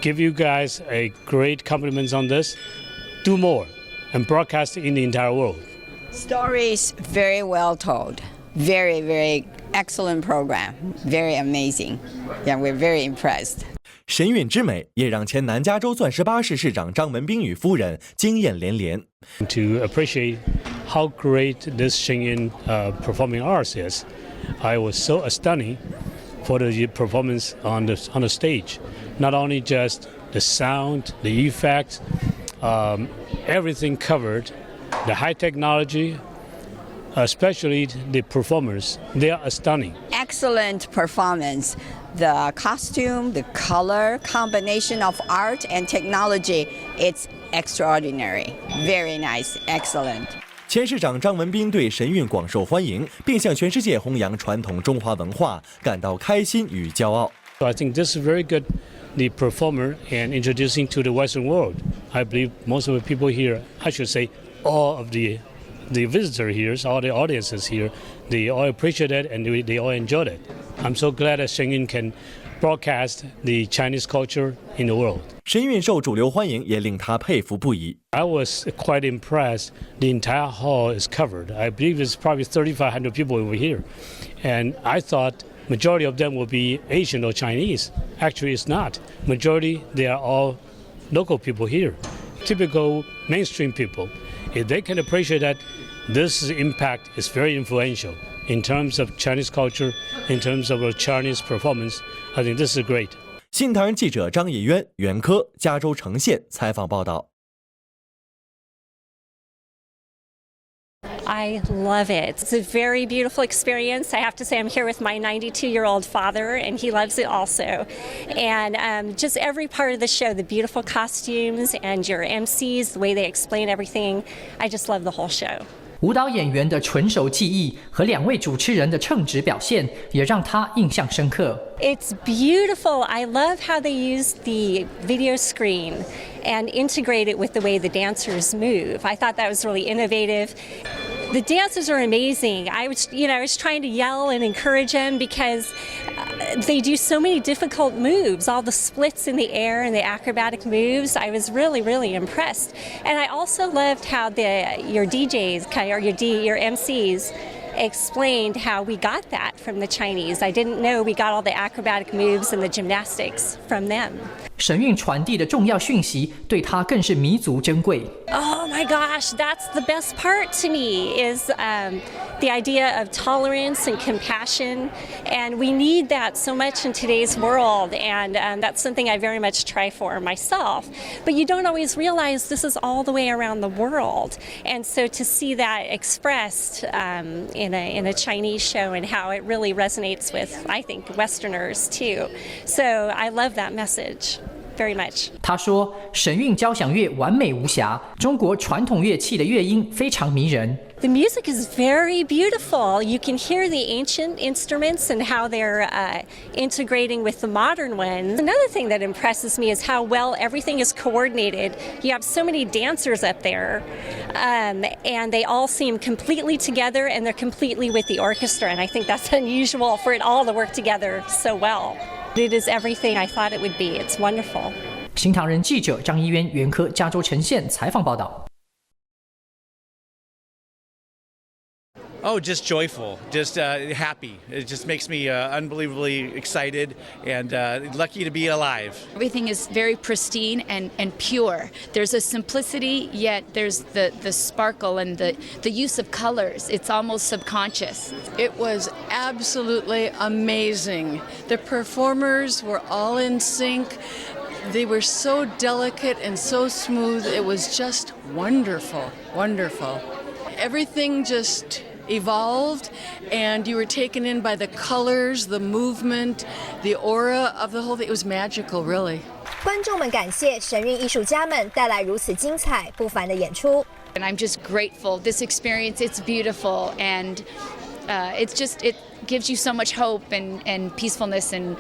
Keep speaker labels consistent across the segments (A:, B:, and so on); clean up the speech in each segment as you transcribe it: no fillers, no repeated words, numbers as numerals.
A: give you guys a great compliments on this. Do more and broadcast it in the entire world.
B: Stories very well told. Very, very excellent program. Very amazing. Yeah, we're very impressed.
C: 神韵之美也让前南加州钻石巴士市长张文彬与夫人惊艳连连。
A: To appreciate how great this Shingyun performing arts is, I was so astounding for the performance on the stage. Not only just the sound, the effects, everything covered, the high technology, especially the performers, they are astounding.
B: Excellent performance. The costume, the color, combination of art and technology, it's extraordinary. Very nice, excellent.
C: 前市长张文彬对神韵广受欢迎，并向全世界弘扬传统中华文化感到开心与骄傲。
A: So I think this is very good, the performer and introducing to the Western world. I believe most of the people here, I should say, all of the visitor here, all the audiences here, they all appreciate it and they all enjoyed it. I'm so glad that Shingyun can broadcast the Chinese culture in the world.
C: 神韵受主流欢迎，也令他佩服不已。
A: I was quite impressed. The entire hall is covered. I believe it's probably 3,500 people over here. And I thought majority of them will be Asian or Chinese. Actually, it's not. Majority, they are all local people here. Typical mainstream people. If they can appreciate that this impact is very influential in terms of Chinese culture, in terms of Chinese performance, I think this is great.
C: 新唐人记者张艺渊、袁科，加州橙县采访报道。
D: I love it. It's a very beautiful experience. I have to say I'm here with my 92-year-old father, and he loves it also. And just every part of the show, the beautiful costumes and your MCs, the way they explain everything, I just love the whole show.
E: 舞蹈演员的纯熟技艺和两位主持人的称职表现，也让他印象深刻。
D: It's beautiful. I love how they use the video screen and integrate it with the way the dancers move. I thought that was really innovative. The dancers are amazing. I was trying to yell and encourage them because they do so many difficult moves, all the splits in the air and the acrobatic moves. I was really, really impressed. And I also loved how your DJs, or your MCs, explained how we got that from the Chinese. I didn't know we got all the acrobatic moves and the gymnastics from them.
E: 神韵传递的重要讯息，对他更是弥足珍贵。
D: Oh my gosh, that's the best part to me is the idea of tolerance and compassion, and we need that so much in today's world, and that's something I very much try for myself. But you don't always realize this is all the way around the world, and so to see that expressed in a Chinese show and how it really resonates with, I think, Westerners too. So I love that message. Very much.
E: 他说：“神韵交响乐完美无瑕，中国传统乐器的乐音非常迷人。”
D: The music is very beautiful. You can hear the ancient instruments and how they're integrating with the modern ones. Another thing that impresses me is how well everything is coordinated. You have so many dancers up there, and they all seem completely together, and they're completely with the orchestra. And I think that's unusual for it all to work together so well. It is everything I thought it would be. It's wonderful.
E: 新唐人记者张艺渊、袁科，加州橙县采访报道。
F: Oh, just joyful, just happy. It just makes me unbelievably excited and lucky to be alive.
G: Everything is very pristine and pure. There's a simplicity, yet there's the sparkle and the use of colors. It's almost subconscious.
H: It was absolutely amazing. The performers were all in sync. They were so delicate and so smooth. It was just wonderful, wonderful. Everything just evolved, and you were taken in by the colors, the movement, the aura of the whole thing. It was magical, really.
I: 观众们感谢神韵艺术家们带来如此精彩不凡的演出。
G: And I'm just grateful. This experience, it's beautiful, and it gives you so much hope and peacefulness, and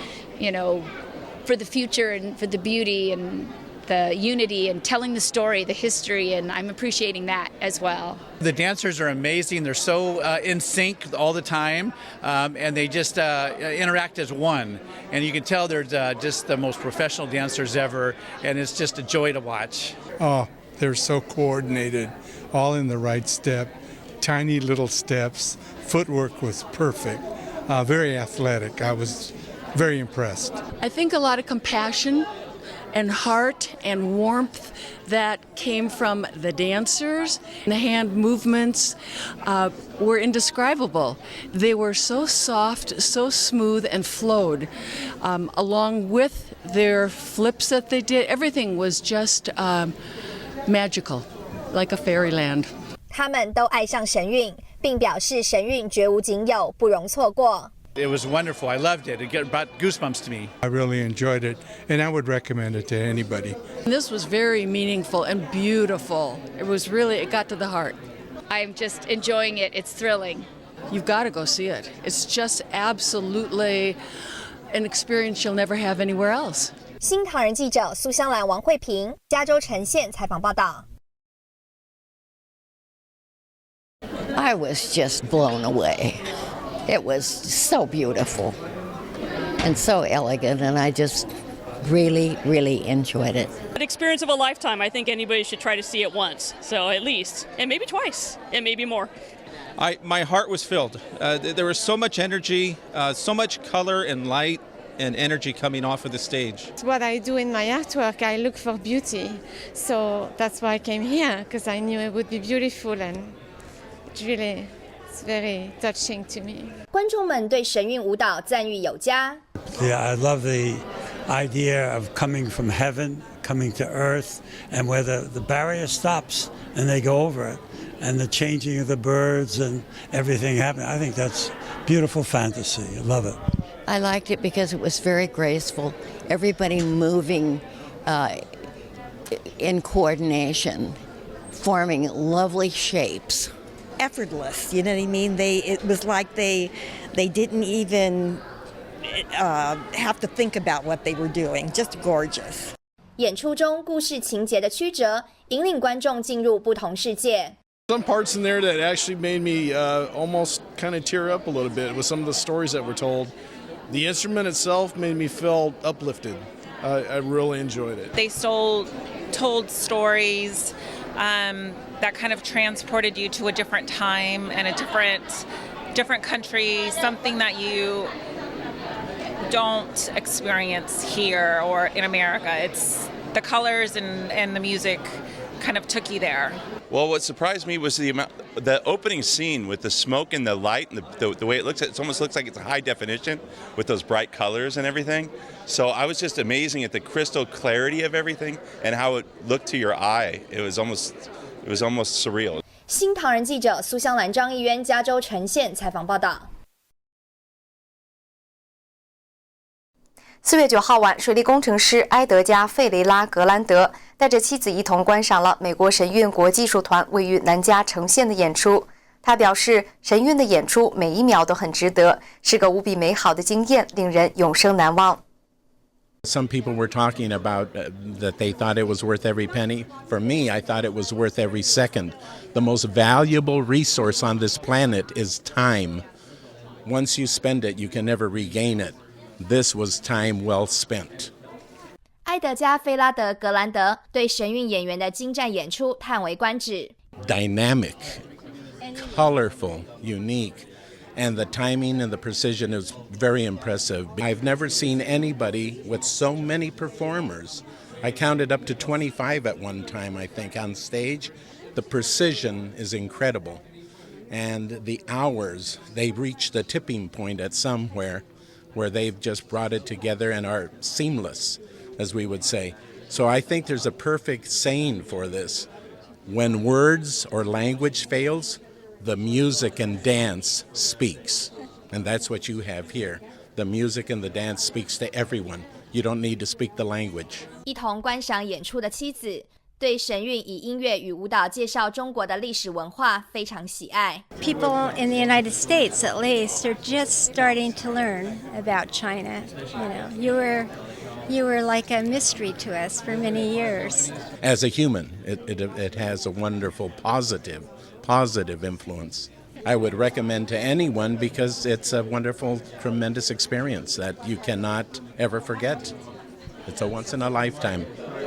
G: for the future and for the beauty and the unity and telling the story, the history, and I'm appreciating that as well.
F: The dancers are amazing. They're so in sync all the time, and they just interact as one. And you can tell they're just the most professional dancers ever, and it's just a joy to watch.
J: Oh, they're so coordinated, all in the right step, tiny little steps. Footwork was perfect, very athletic. I was very impressed.
H: I think a lot of compassion and heart and warmth that came from the dancers. The hand movements were indescribable. They were so soft, so smooth, and flowed. Along with their flips that they did, everything was just magical, like a fairyland.
I: 他们都爱上神韵，并表示神韵绝无仅有，不容错过。
F: It was wonderful. I loved it. It brought goosebumps to me.
J: I really enjoyed it, and I would recommend it to anybody.
H: This was very meaningful and beautiful. It got to the heart.
G: I'm just enjoying it. It's thrilling.
H: You've got to go see it. It's just absolutely an experience you'll never have anywhere else.
I: 新唐人记者苏香兰、王慧萍，加州橙县采访报道。
K: I was just blown away. It was so beautiful and so elegant, and I just really, really enjoyed it.
L: An experience of a lifetime. I think anybody should try to see it once, so at least, and maybe twice, and maybe more.
M: My heart was filled. There was so much energy, so much color and light and energy coming off of the stage.
N: It's what I do in my artwork. I look for beauty, so that's why I came here, because I knew it would be beautiful, and it's very touching to me.
I: 观众们对神韵舞蹈赞誉有加。
O: Yeah, I love the idea of coming from heaven, coming to earth, and where the barrier stops and they go over it, and the changing of the birds and everything happening. I think that's beautiful fantasy. I love it.
K: I liked it because it was very graceful. Everybody moving in coordination, forming lovely shapes.
P: Effortless, you know what I mean? It was like they didn't even have to think about what they were doing. Just gorgeous.
I: 演出中故事情节的曲折，引领观众进入不同世界。
Q: Some parts in there that actually made me almost kind of tear up a little bit with some of the stories that were told. The instrument itself made me feel uplifted. I really enjoyed it.
R: They told stories that kind of transported you to a different time and a different country, something that you don't experience here or in America. It's the colors and the music kind of took you there.
S: Well, what surprised me was the opening scene with the smoke and the light and the way it looks. It almost looks like it's a high definition with those bright colors and everything. So I was just amazing at the crystal clarity of everything and how it looked to your eye. It was almost surreal.
I: 新唐人记者苏香兰、张义渊，加州橙县采访报道。
T: 4月9号晚，水利工程师埃德加·费雷拉·格兰德带着妻子一同观赏了美国神韵国际艺术团位于南加橙县的演出。他表示，神韵的演出每一秒都很值得，是个无比美好的经验，令人永生难忘。
U: Some people were talking about that they thought it was worth every penny. For me, I thought it was worth every second. The most valuable resource on this planet is time. Once you spend it, you can never regain it. This was time well spent.
I: 埃德加·菲拉德·格兰德对神韵演员的精湛演出叹为观止。
U: Dynamic, colorful, unique, and the timing and the precision is very impressive. I've never seen anybody with so many performers. I counted up to 25 at one time, I think, on stage. The precision is incredible. And the hours, they reach the tipping point at somewhere where they've just brought it together and are seamless, as we would say. So I think there's a perfect saying for this. When words or language fails, the music and dance speaks. And that's what you have here. The music and the dance speaks to everyone. You don't need to speak the language.
I: 一同观赏演出的妻子对神韵以音乐与舞蹈介绍中国的历史文化非常喜爱。
B: People in the United States, at least, are just starting to learn about China. You were like a mystery to us for many years.
U: As a human, it has a wonderful positive influence. I would recommend to anyone because it's a wonderful, tremendous experience that you cannot ever forget. It's a once in a lifetime.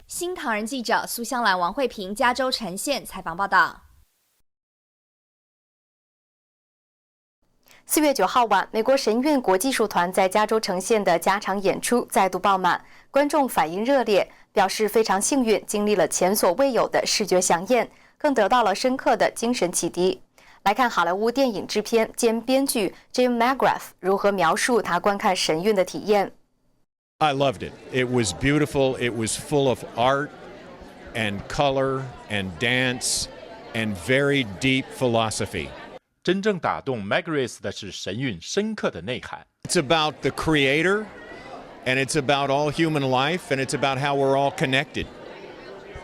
I: 新唐人记者苏香兰、王慧萍，加州橙县采访报道。
T: 4月9号晚，美国神韵国际艺术团在加州橙县的加场演出再度爆满，观众反应热烈，表示非常幸运，经历了前所未有的视觉飨宴，更得到了深刻的精神启迪。来看好莱坞电影制片兼编剧 Jim McGrath 如何描述他观看神韵的体验。
V: I loved it. It was beautiful. It was full of art and color and dance and very deep philosophy.
W: 真正打动 McGrath 的是神韵深刻的内涵。
V: It's about the creator, and it's about all human life, and it's about how we're all connected,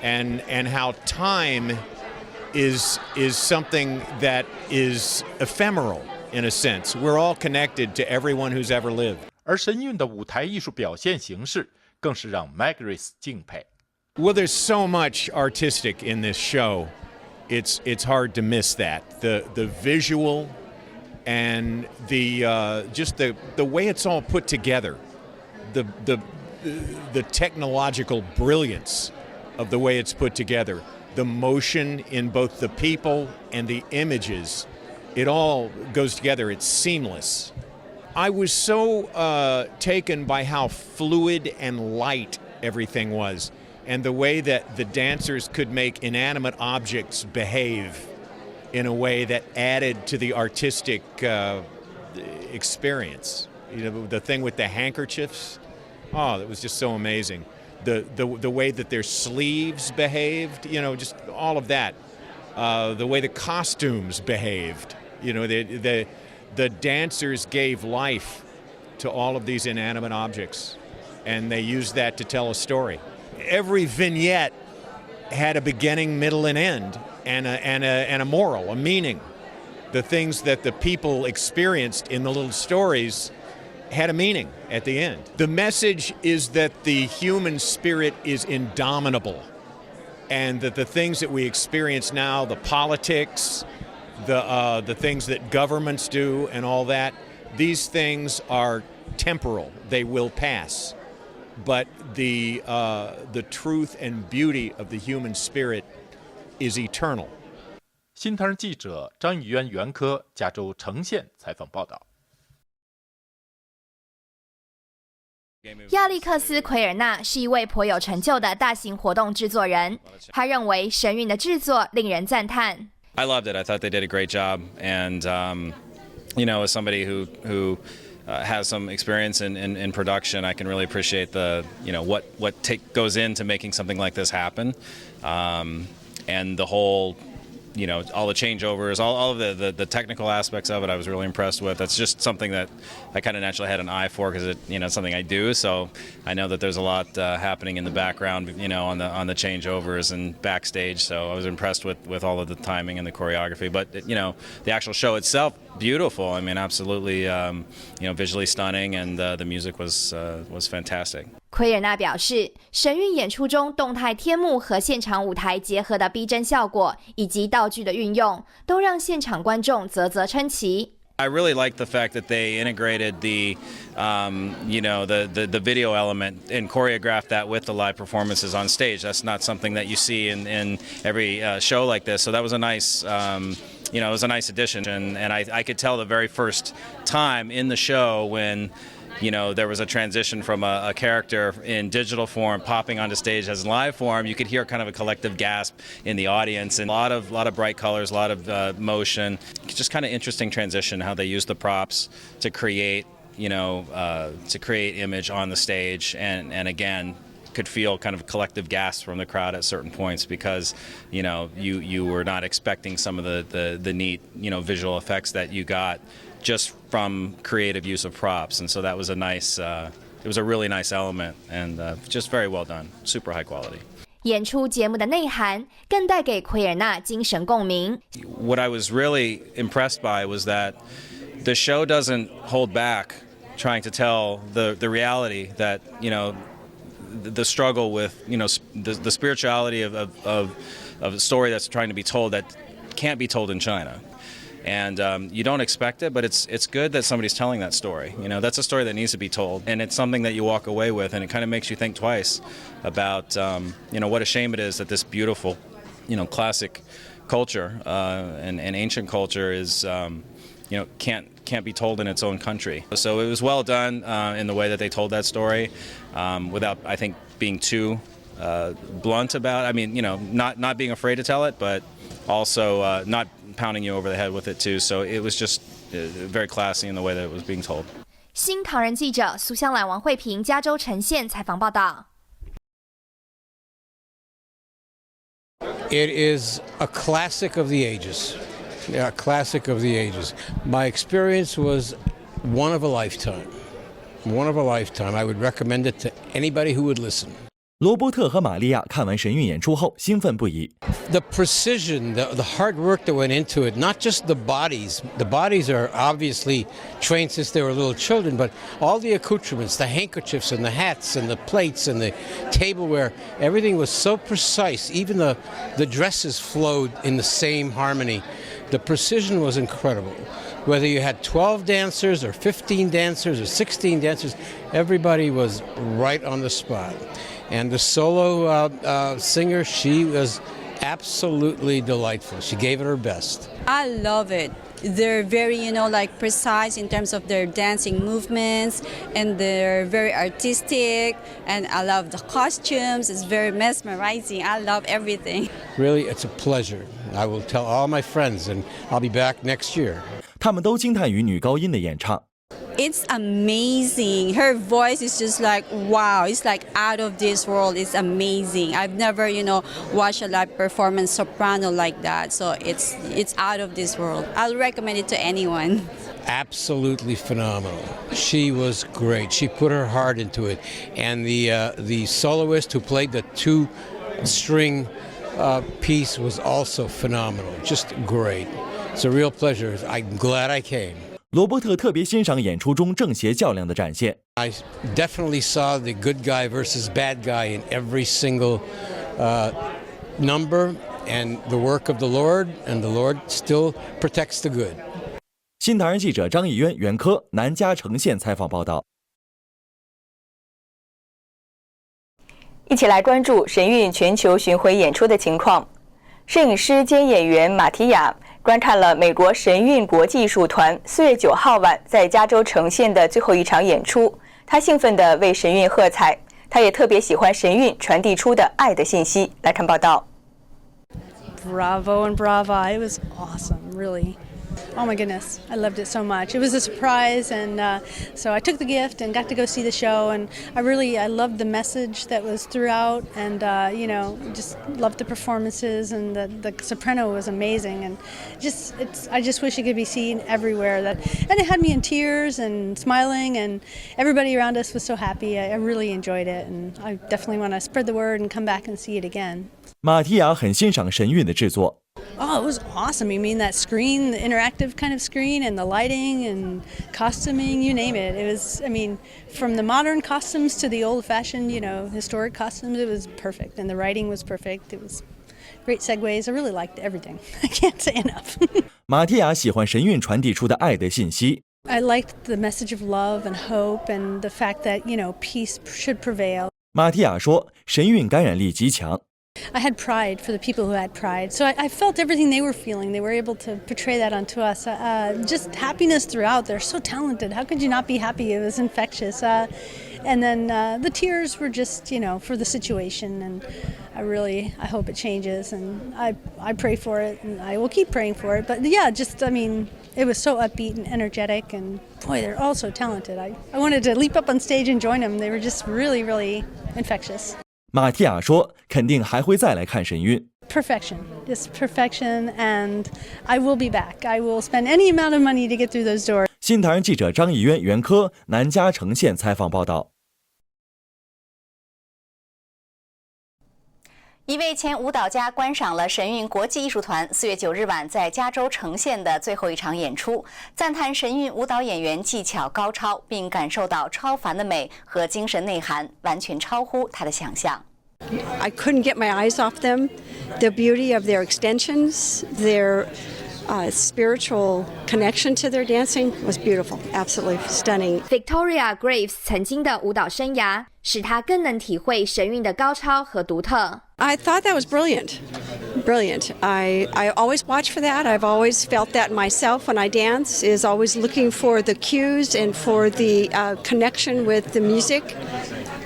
V: and how time is something that is ephemeral in a sense. We're all connected to everyone who's ever lived.
W: 而神韵的舞台艺术表现形式更是让 McGrath 敬佩。
V: Well, there's so much artistic in this show. It's hard to miss that. The visual and just the way it's all put together. The technological brilliance of the way it's put together. The motion in both the people and the images. It all goes together. It's seamless. I was so taken by how fluid and light everything was, and the way that the dancers could make inanimate objects behave in a way that added to the artistic experience. The thing with the handkerchiefs, that was just so amazing. The way that their sleeves behaved, just all of that. The way the costumes behaved, the dancers gave life to all of these inanimate objects, and they used that to tell a story. Every vignette had a beginning, middle, and end, and a moral, a meaning. The things that the people experienced in the little stories had a meaning at the end. The message is that the human spirit is indomitable, and that the things that we experience now, the politics, the things that governments do and all that, these things are temporal. They will pass. But the truth and beauty of the human spirit is eternal.
W: 新唐人记者张宇渊、袁科，加州橙县采访报道。
I: 亚历克斯·奎尔纳是一位颇有成就的大型活动制作人，他认为神韵的制作令人赞叹。
X: I loved it. I thought they did a great job, and as somebody who has some experience in production, I can really appreciate what goes into making something like this happen, and the whole. All the changeovers, all of the technical aspects of it, I was really impressed with. That's just something that I kind of naturally had an eye for because it's something I do. So I know that there's a lot happening in the background, on the changeovers and backstage. So I was impressed with all of the timing and the choreography. But the actual show itself, beautiful. I mean, absolutely, visually stunning, and the music was fantastic.
I: 奎尔纳表示，神韵演出中动态天幕和现场舞台结合的逼真效果，以及道具的运用，都让现场观众啧啧称奇。
X: I really liked the fact that they integrated the video element and choreographed that with the live performances on stage. That's not something that you see in every show like this. So that was a nice, it was a nice addition. And I could tell the very first time in the show when. There was a transition from a character in digital form popping onto stage as live form. You could hear kind of a collective gasp in the audience, and a lot of bright colors, a lot of motion. Just kind of interesting transition how they used the props to create, image on the stage, and again. Could feel kind of collective gasps from the crowd at certain points because you were not expecting some of the neat visual effects that you got just from creative use of props, and so that was a nice it was a really nice element, and just very well done, super high quality.
I: 演出节目的内涵更带给奎尔纳精神共鸣。
X: What I was really impressed by was that the show doesn't hold back trying to tell the reality that, the struggle with, the spirituality of a story that's trying to be told that can't be told in China. And you don't expect it, but it's good that somebody's telling that story. That's a story that needs to be told, and it's something that you walk away with, and it kind of makes you think twice about what a shame it is that this beautiful, classic culture and ancient culture is can't be told in its own country. So it was well done in the way that they told that story, without, I think, being too blunt about. I mean, not being afraid to tell it, but also not pounding you over the head with it too. So it was just very classy in the way that it was being told.
I: 新唐人记者苏香兰、王慧萍，加州橙县采访报道。
A: It is a classic of the ages. Yeah, a classic of the ages. My experience was one of a lifetime. One of a lifetime. I would recommend it to anybody who would listen.
C: 罗伯特和玛利亚看完神韵演出后兴奋不已。
A: The precision, the hard work that went into it, not just the bodies. The bodies are obviously trained since they were little children, but all the accoutrements, the handkerchiefs and the hats and the plates and the tableware, everything was so precise. Even the dresses flowed in the same harmony. The precision was incredible. Whether you had 12 dancers or 15 dancers or 16 dancers, everybody was right on the spot. And the solo singer, she was absolutely delightful. She gave it her best.
D: I love it. They're very, precise in terms of their dancing movements, and they're very artistic, and I love the costumes. It's very mesmerizing. I love everything.
A: Really, it's a pleasure. I will tell all my friends, and I'll be back next year.
C: 他们都惊叹于女高音的演唱。
D: It's amazing. Her voice is just like, wow, it's like out of this world. It's amazing. I've never, watched a live performance soprano like that. So it's out of this world. I'll recommend it to anyone.
A: Absolutely phenomenal. She was great. She put her heart into it. And the soloist who played the 2-string piece was also phenomenal. Just great. It's a real pleasure. I'm glad I came.
C: 罗伯特特别欣赏演出中正邪较量的展现。
A: I definitely saw the good guy versus bad guy in every single number, and the work of the Lord, and the Lord still protects the good.
C: 新唐人记者张艺渊、袁科，南加橙县采访报道。
E: 一起来关注神韵全球巡回演出的情况。摄影师兼演员马提亚观看了美国神韵国际艺术团4月9号晚在加州橙县的最后一场演出，他兴奋地为神韵喝彩。他也特别喜欢神韵传递出的爱的信息。来看报道。
Y: Bravo and brava! It was awesome, really. Oh my goodness, I loved it so much. It was a surprise, and so I took the gift and got to go see the show, and I loved the message that was throughout, and just loved the performances, and the soprano was amazing, and I just wish it could be seen everywhere. And it had me in tears and smiling, and everybody around us was so happy. I really enjoyed it, and I definitely want to spread the word and come back and see it again.
C: 马提亚很欣赏神韵的制作。
Y: Oh, it was awesome. I mean, that screen, the interactive kind of screen, and the lighting and costuming, you name it. It was, from the modern costumes to the old-fashioned, historic costumes, it was perfect. And the writing was perfect. It was great segues. I really liked everything. I can't say enough.
C: 马提亚喜欢神韵传递出的爱的信息。
Y: I liked the message of love and hope and the fact that, peace should prevail.
C: 马提亚说，神韵感染力极强。
Y: I had pride for the people who had pride. So I felt everything they were feeling. They were able to portray that onto us. Just happiness throughout. They're so talented. How could you not be happy? It was infectious. And then the tears were just, for the situation. And I hope it changes. And I pray for it. And I will keep praying for it. But yeah, it was so upbeat and energetic. And boy, they're all so talented. I wanted to leap up on stage and join them. They were just really, really infectious.
C: 马提亚说，肯定还会再来看神韵。
Y: Perfection, just perfection, and I will be back. I will spend any amount of money to get through those doors.
C: 新唐人记者张艺渊、袁科，南加橙县采访报道。
T: 一位前舞蹈家观赏了神韵国际艺术团4月9日晚在加州橙县的最后一场演出，赞叹神韵舞蹈演员技巧高超，并感受到超凡的美和精神内涵，完全超乎他的想象。
F: I couldn't get my eyes off them. The beauty of their extensions, their spiritual connection to their dancing was beautiful, absolutely stunning.
I: Victoria Graves 曾经的舞蹈生涯使她更能体会神韵的高超和独特。
F: I thought that was brilliant. Brilliant. I always watch for that. I've always felt that myself when I dance, is always looking for the cues and for the connection with the music.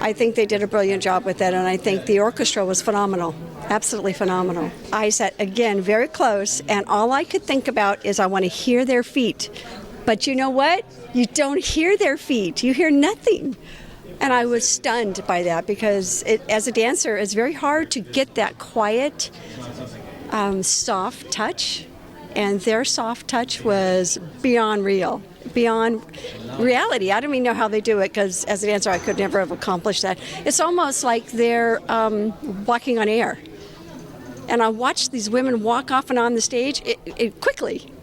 F: I think they did a brilliant job with that, and I think the orchestra was phenomenal. Absolutely phenomenal. I sat, again, very close, and all I could think about is I want to hear their feet. But you know what? You don't hear their feet. You hear nothing. And I was stunned by that because as a dancer, it's very hard to get that quiet, soft touch. And their soft touch was beyond real, beyond reality. I don't even know how they do it because as a dancer, I could never have accomplished that. It's almost like they're walking on air. And I watched these women walk off and on the stage quickly.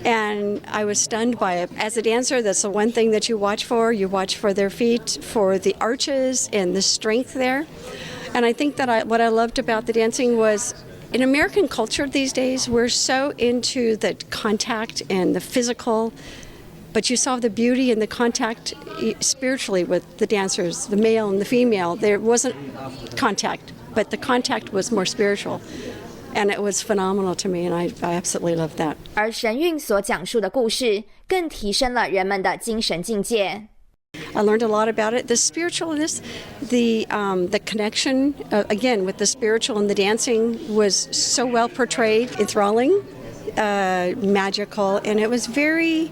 F: And I was stunned by it. As a dancer, that's the one thing that you watch for. You watch for their feet, for the arches and the strength there. And I think that what I loved about the dancing was in American culture these days, we're so into the contact and the physical, but you saw the beauty and the contact spiritually with the dancers, the male and the female. There wasn't contact, but the contact was more spiritual. And it was phenomenal to me, and I absolutely loved that.
I: 而神韵所讲述的故事，更提升了人们的精神境界。
F: I learned a lot about it. The spiritualness, the connection, again, with the spiritual and the dancing was so well portrayed, enthralling, magical, and it was very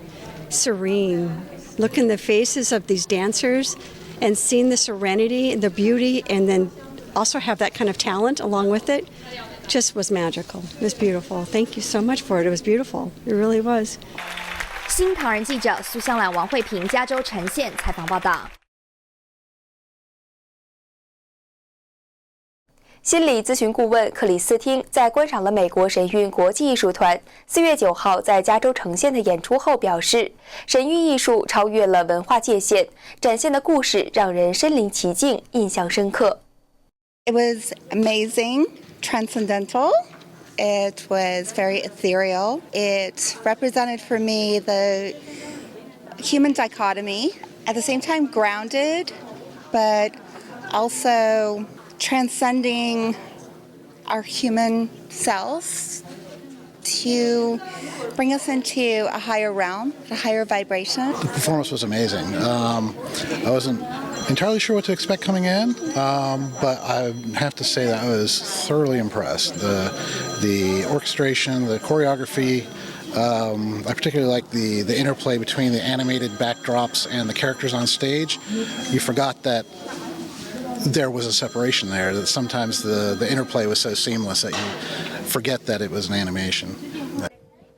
F: serene. Look in the faces of these dancers and seeing the serenity and the beauty, and then also have that kind of talent along with it. Just was magical. It was beautiful. Thank you so much for it. It was beautiful. It really was.
I: 新唐人记者苏香兰、王慧萍，加州橙县采访报道。
E: 心理咨询顾问克里斯汀在观赏了美国神韵国际艺术团4月9号在加州橙县的演出后表示，神韵艺术超越了文化界限，展现的故事让人身临其境，印象深刻。
G: It was amazing. Transcendental. It was very ethereal. It represented for me the human dichotomy, at the same time grounded, but also transcending our human selves to bring us into a higher realm, a higher vibration.
H: The performance was amazing. I wasn't entirely sure what to expect coming in, but I have to say that I was thoroughly impressed. The orchestration, the choreography, I particularly like the interplay between the animated backdrops and the characters on stage. You forgot that there was a separation there, that sometimes the interplay was so seamless that you forget that it was an animation.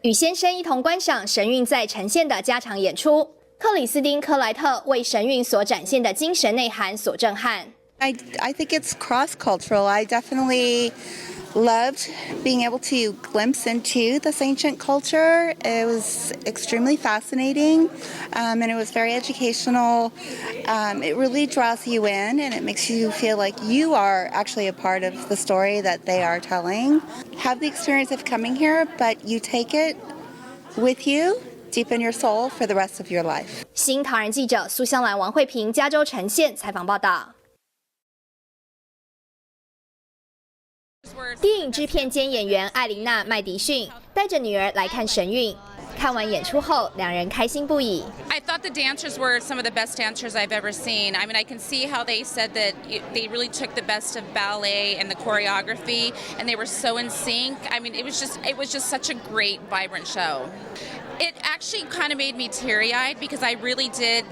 I: 与先生一同观赏神韵在橙县的加场演出。克里斯汀·克莱特为神韵所展现的精神内涵所震撼。
G: I think it's cross-cultural. I definitely loved being able to glimpse into this ancient culture. It was extremely fascinating, and it was very educational. It really draws you in, and it makes you feel like you are actually a part of the story that they are telling. Have the experience of coming here, but you take it with you deep in your soul for the rest of your life.
I: 新唐人记者苏香兰、王慧萍，加州橙县采访报道。电影制片兼演员艾琳娜·麦迪逊带着女儿来看神韵。看完演出后，两人开心不已。
J: I thought the dancers were some of the best dancers I've ever seen. I mean, I can see how they said that they really took the best of ballet and the choreography, and they were so in sync. I mean, it was just such a great, vibrant show. It actually kind of made me teary-eyed because I really did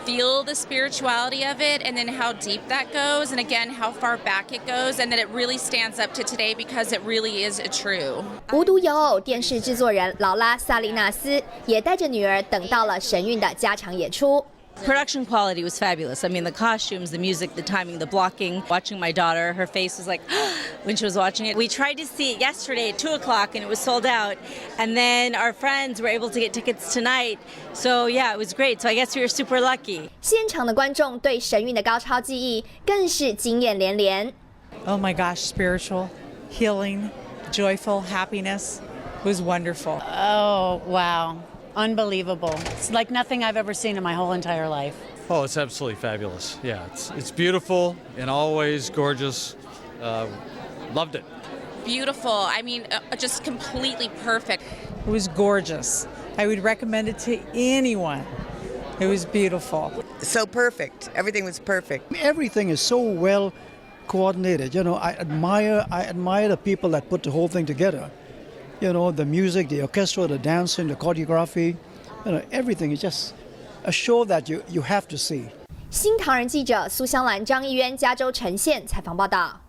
J: feel the spirituality of it, and then how deep that goes, and again how far back it goes, and that it really stands up to today because it really is true.
I: 无独有偶，电视制作人劳拉·萨利纳斯也带着女儿等到了神韵的加场演出。
K: Production quality was fabulous. I mean, the costumes, the music, the timing, the blocking. Watching my daughter, her face was like, when she was watching it. We tried to see it yesterday at 2 o'clock and it was sold out. And then our friends were able to get tickets tonight. So yeah, it was great. So I guess we were super lucky.
I: 现场的观众对神韵的高超技艺更是惊艳连连。
L: Oh my gosh, spiritual, healing, joyful, happiness. It was wonderful.
M: Oh, wow. Unbelievable. It's like nothing I've ever seen in my whole entire life.
N: Oh, it's absolutely fabulous. Yeah, it's beautiful in all ways, gorgeous. Loved it.
J: Beautiful. I mean, just completely perfect.
L: It was gorgeous. I would recommend it to anyone. It was beautiful.
O: So perfect. Everything was perfect.
Z: Everything is so well coordinated. You know, I admire the people that put the whole thing together. You know, the music, the orchestra, the dancing, the choreography, you know, everything is just a show that you have to see.
I: 新唐人记者苏香兰、张艺渊，加州橙县采访报道。